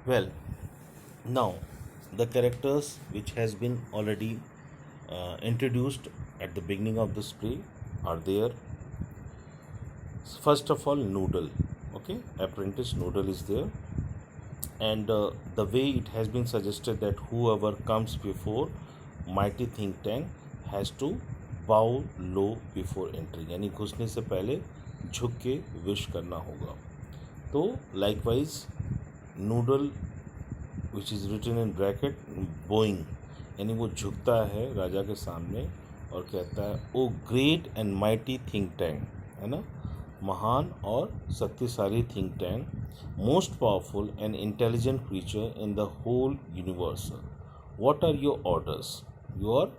Well, now the characters which has been already introduced at the beginning of this play are there. First of all, Noodle. Okay, apprentice Noodle is there, and the way it has been suggested that whoever comes before mighty think tank has to bow low before entering, यानी घुसने से पहले झुक के wish करना होगा. तो likewise noodle which is written in bracket bowing, यानी वो झुकता है राजा के सामने और कहता है O great and mighty think tank, है ना, महान और शक्तिशाली think tank, most powerful and intelligent creature in the whole universe, what are your orders, you are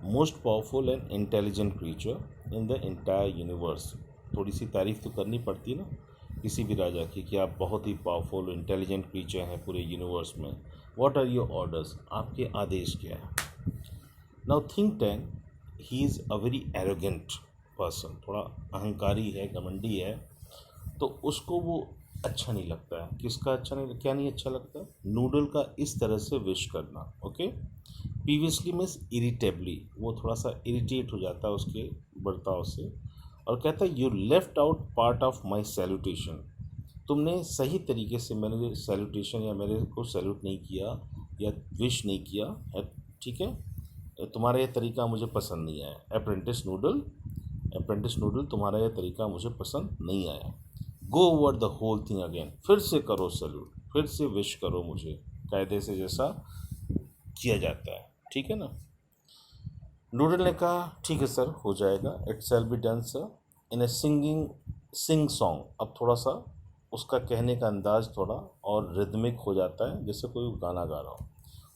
most powerful and intelligent creature in the entire universe. थोड़ी सी तारीफ तो करनी पड़ती है ना किसी भी राजा की कि आप बहुत ही पावरफुल इंटेलिजेंट क्रीचर हैं पूरे यूनिवर्स में. व्हाट आर योर ऑर्डर्स, आपके आदेश क्या है. Now think tank he is a very arrogant person, थोड़ा अहंकारी है, घमंडी है, तो उसको वो अच्छा नहीं लगता है. किसका अच्छा नहीं, क्या नहीं अच्छा लगता है, नूडल का इस तरह से विश करना. ओके, प्रीवियसली मीन्स इरिटेबली, वो थोड़ा सा इरिटेट हो जाता है उसके बर्ताव से और कहता है you left out part of my salutation, तुमने सही तरीके से मेरे सैल्यूटेशन या मेरे को सैल्यूट नहीं किया या विश नहीं किया है, ठीक है, तुम्हारा ये तरीका मुझे पसंद नहीं आया. अप्रेंटिस नूडल तुम्हारा ये तरीका मुझे पसंद नहीं आया. Go over the whole thing again, फिर से करो सैल्यूट, फिर से विश करो मुझे कायदे से जैसा किया जाता है, ठीक है ना. नूडल ने कहा ठीक है सर, हो जाएगा, it shall be done sir, in A sing song. अब थोड़ा सा उसका कहने का अंदाज थोड़ा और रिदमिक हो जाता है जैसे कोई गाना गा रहा हो.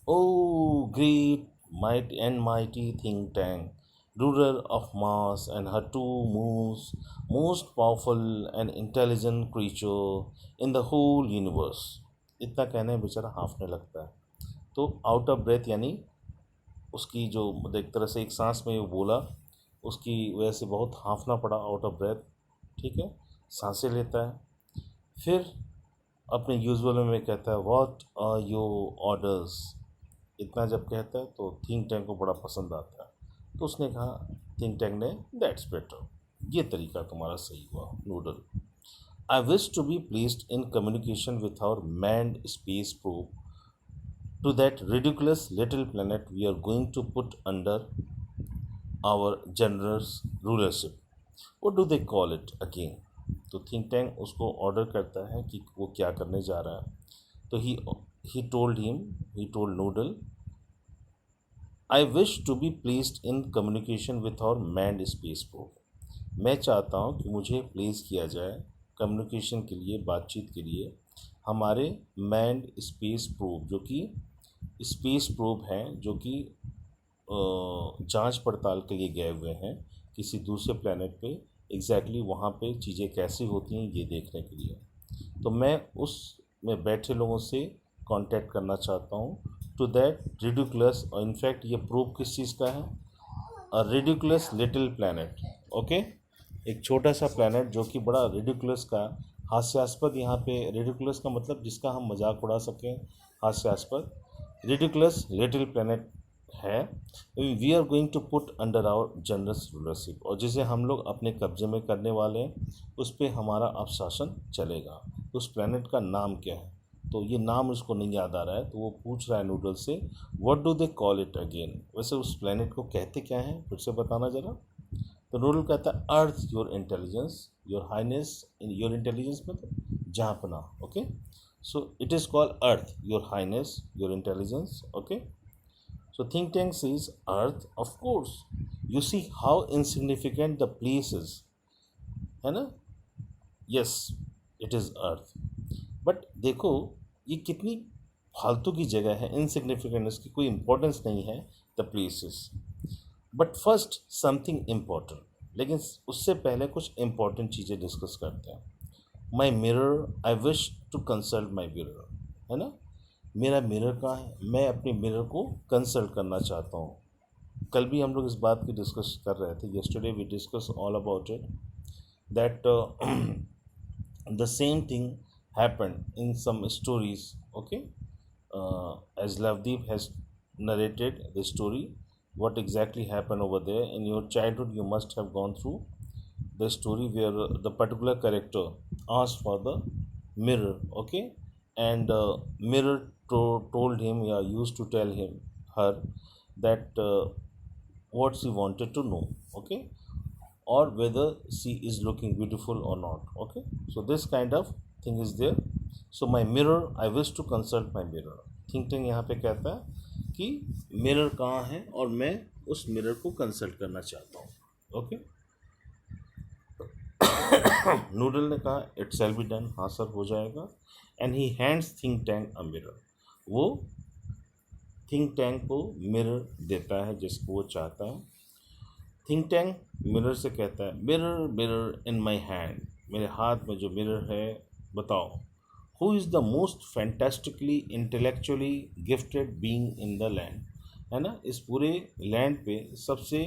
O great might and mighty think tank, ruler of Mars and her two moves, most powerful and intelligent creature in the whole universe. इतना कहने में बेचारा हाँफने लगता है. तो आउट ऑफ ब्रेथ, यानी उसकी जो एक तरह से एक सांस में वो बोला, उसकी वजह से बहुत हाँफना पड़ा, आउट ऑफ ब्रेथ, ठीक है, सांसें लेता है. फिर अपने यूजुअल में कहता है व्हाट आर योर ऑर्डर्स. इतना जब कहता है तो थिंक टैंक को बड़ा पसंद आता है. तो उसने कहा, थिंक टैंक ने, दैट्स बेटर, ये तरीका तुम्हारा सही हुआ noodle. I wish to be placed in communication with our manned space probe to that ridiculous little planet we are going to put under our generous rulership. What do they call it again? तो think tank उसको order करता है कि वो क्या करने जा रहा है. तो he told Noodle, I wish to be placed in communication with our manned space probe. मैं चाहता हूँ कि मुझे प्लेस किया जाए कम्युनिकेशन के लिए, बातचीत के लिए, हमारे मैन्ड स्पेस प्रोब, जो कि स्पेस प्रोब हैं, जो कि जांच पड़ताल के लिए गए हुए हैं किसी दूसरे प्लेनेट पे, एग्जैक्टली वहाँ पे चीज़ें कैसी होती हैं ये देखने के लिए. तो मैं उस में बैठे लोगों से कांटेक्ट करना चाहता हूँ टू दैट रिडिकुलस, और इनफैक्ट ये प्रोब किस चीज़ का है, अ रिडिकुलस लिटिल प्लैनेट. ओके, एक छोटा सा प्लैनेट जो कि बड़ा रिडिकुलस का, हास्यास्पद, यहाँ पे रिडिकुलस का मतलब जिसका हम मजाक उड़ा सकें, हास्यास्पद, रिडिकुलस लिटिल प्लैनेट है. We are going to put under our generous rulership, और जिसे हम लोग अपने कब्जे में करने वाले हैं, उस पर हमारा अब शासन चलेगा. उस प्लैनेट का नाम क्या है, तो ये नाम उसको नहीं याद आ रहा है, तो वो पूछ रहा है नूडल से what do they call it again. वैसे उस प्लैनेट को कहते क्या हैं, फिर से बताना ज़रा. तो नूडल कहता है Earth your intelligence, your highness, your intelligence मतलब जहाँपना. Okay, so it is called Earth, your highness, your intelligence. Okay, so think tank says earth, of course, you see how insignificant the place is, है ना. yes, it is earth, but देखो ये कितनी फालतू की जगह है, इनसिग्निफिकेंट, इसकी कोई इम्पोर्टेंस नहीं है the places. But first something important, लेकिन उससे पहले कुछ इम्पोर्टेंट चीज़ें डिस्कस करते हैं. My mirror, I wish to consult my mirror, है ना. मेरा मिरर कहाँ है, मैं अपने मिरर को कंसल्ट करना चाहता हूँ. कल भी हम लोग इस बात की डिस्कस कर रहे थे, yesterday we discuss all about it, that the same thing happened in some stories Okay, as Lavdeep has narrated the story, what exactly happened over there in your childhood, you must have gone through the story where the particular character asked for the mirror. Okay, and mirror told him, yeah, used to tell him her that what she wanted to know. Okay, or whether she is looking beautiful or not. Okay, so this kind of thing is there. So my mirror, I wish to consult my mirror. Think tank यहाँ पे कहता है कि mirror कहाँ है और मैं उस मिरर को कंसल्ट करना चाहता हूँ. ओके, नूडल ने कहा इट शैल बी डन, हाँ सर हो जाएगा. And he hands think tank a mirror. वो थिंक टैंक को मिरर देता है जिसको वो चाहता है. थिंक टैंक मिरर से कहता है, mirror mirror in my hand, मेरे हाथ में जो मिरर है बताओ, who is the most fantastically intellectually gifted being in the land. है ना, इस पूरे लैंड पे सबसे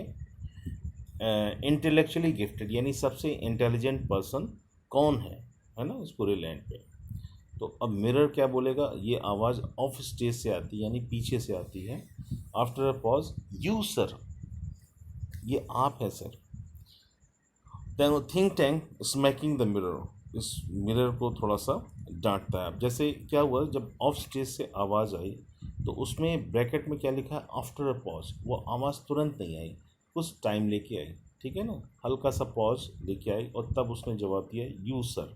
इंटेलेक्चुअली गिफ्टेड यानी सबसे इंटेलिजेंट पर्सन कौन है ना, इस पूरे लैंड पे. तो अब मिरर क्या बोलेगा, ये आवाज़ ऑफ स्टेज से आती है यानी पीछे से आती है. After a pause, you sir, ये आप है sir. Then think tank smacking the mirror, इस मिरर को थोड़ा सा डांटता है. अब जैसे क्या हुआ, जब ऑफ स्टेज से आवाज़ आई तो उसमें ब्रैकेट में क्या लिखा है, आफ्टर अ पॉज. वो आवाज़ तुरंत नहीं आई, कुछ टाइम लेके आई. ठीक है ना, हल्का सा पॉज लेके आई और तब उसने जवाब दिया यू सर.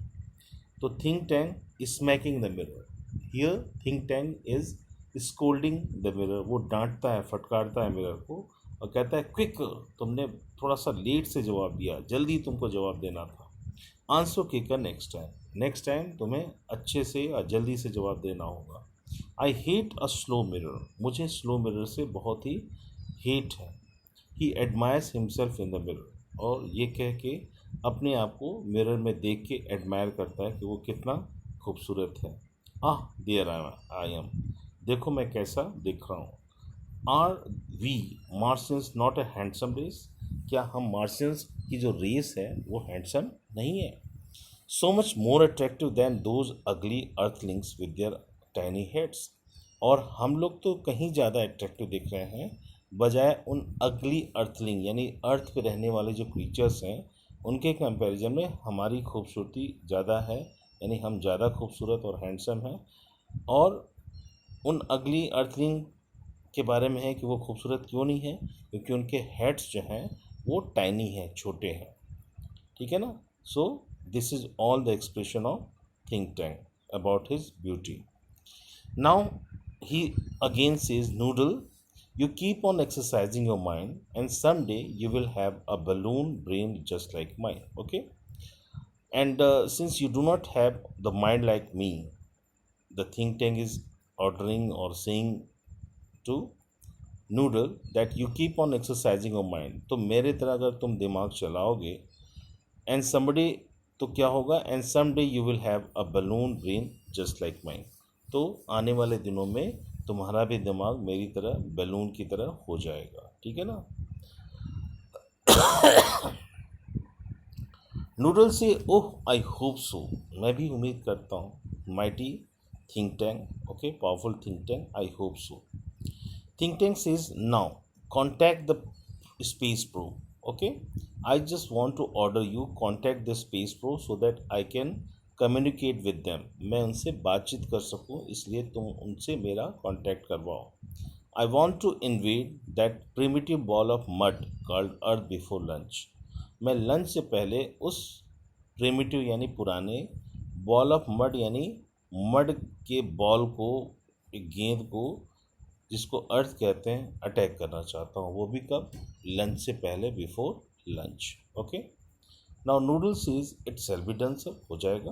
तो think tank smacking the mirror, here think tank is scolding the mirror. वो डांटता है, फटकारता है मिरर को और कहता है क्विक, तुमने थोड़ा सा लेट से जवाब दिया, जल्दी तुमको जवाब देना था. Answer quicker next time, next time तुम्हें अच्छे से या जल्दी से जवाब देना होगा. I hate a slow mirror, मुझे स्लो मिरर से बहुत ही हेट है. He admires himself in the mirror, और ये कह के अपने आप को मिरर में देख के एडमायर करता है कि वो कितना खूबसूरत है. आह देयर आई एम, देखो मैं कैसा दिख रहा हूँ. Are we Martians not a handsome race, क्या हम मार्शियंस की जो रेस है वो हैंडसम नहीं है. So much more attractive than those ugly earthlings with their tiny heads, और हम लोग तो कहीं ज़्यादा अट्रैक्टिव दिख रहे हैं बजाय उन अगली अर्थलिंग यानी अर्थ पे रहने वाले जो क्रीचर्स हैं उनके कंपैरिजन में हमारी खूबसूरती ज़्यादा है, यानी हम ज़्यादा खूबसूरत और हैंडसम हैं. और उन अगली अर्थलिंग के बारे में है कि वो खूबसूरत क्यों नहीं है, क्योंकि उनके हेड्स जो हैं वो टाइनी हैं, छोटे हैं. ठीक है ना. So this is all the expression of think tank about his beauty. Now he again says, noodle, you keep on exercising your mind and someday you will have a balloon brain just like mine. Okay, and since you do not have the mind like me, the think tank is ordering or saying to noodle that you keep on exercising your mind. तो मेरे तरह अगर तुम दिमाग चलाओगे and somebody, तो क्या होगा, and someday you will have a balloon brain just like mine. तो आने वाले दिनों में तुम्हारा भी दिमाग मेरी तरह बैलून की तरह हो जाएगा. ठीक है ना. नूडल से, ओह आई होप सो, मैं भी उम्मीद करता हूँ. Mighty think tank, okay, powerful think tank, I hope so. Think tank says, now contact the space probe. Okay, I just want to order you contact the space probe so that I can communicate with them. मैं उनसे बातचीत कर सकूं, इसलिए तुम उनसे मेरा contact करवाओ. I want to invade that primitive ball of mud called Earth before lunch. मैं लंच से पहले उस प्रिमिटिव यानी पुराने बॉल ऑफ मड यानी मड के बॉल को, एक गेंद को जिसको अर्थ कहते हैं, अटैक करना चाहता हूँ. वो भी कब, लंच से पहले, before lunch. Okay. Now Noodle says it shall be done, sir हो जाएगा.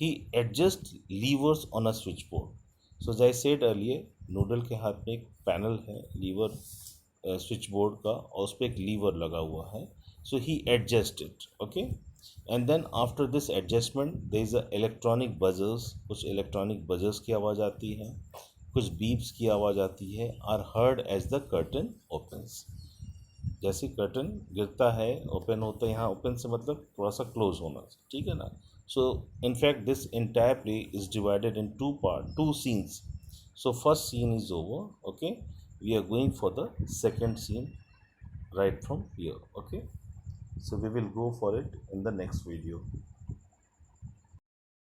He adjusts levers on a switchboard. So as I said earlier, Noodle के हाथ में एक पैनल है लीवर स्विच बोर्ड का, और उस पर एक लीवर लगा हुआ है. So he adjust it. Okay, and then after this adjustment there is a electronic buzzers, कुछ इलेक्ट्रॉनिक बजर्स की आवाज़ आती है, कुछ बीप्स की आवाज़ आती है. Are heard as the curtain opens. जैसे कर्टन गिरता है, ओपन होता है, यहाँ ओपन से मतलब थोड़ा सा क्लोज होना. ठीक है ना. So in fact this entire play is divided in two scenes. So first scene is over. Okay, we are going for the second scene right from here. Okay, so we will go for it in the next video.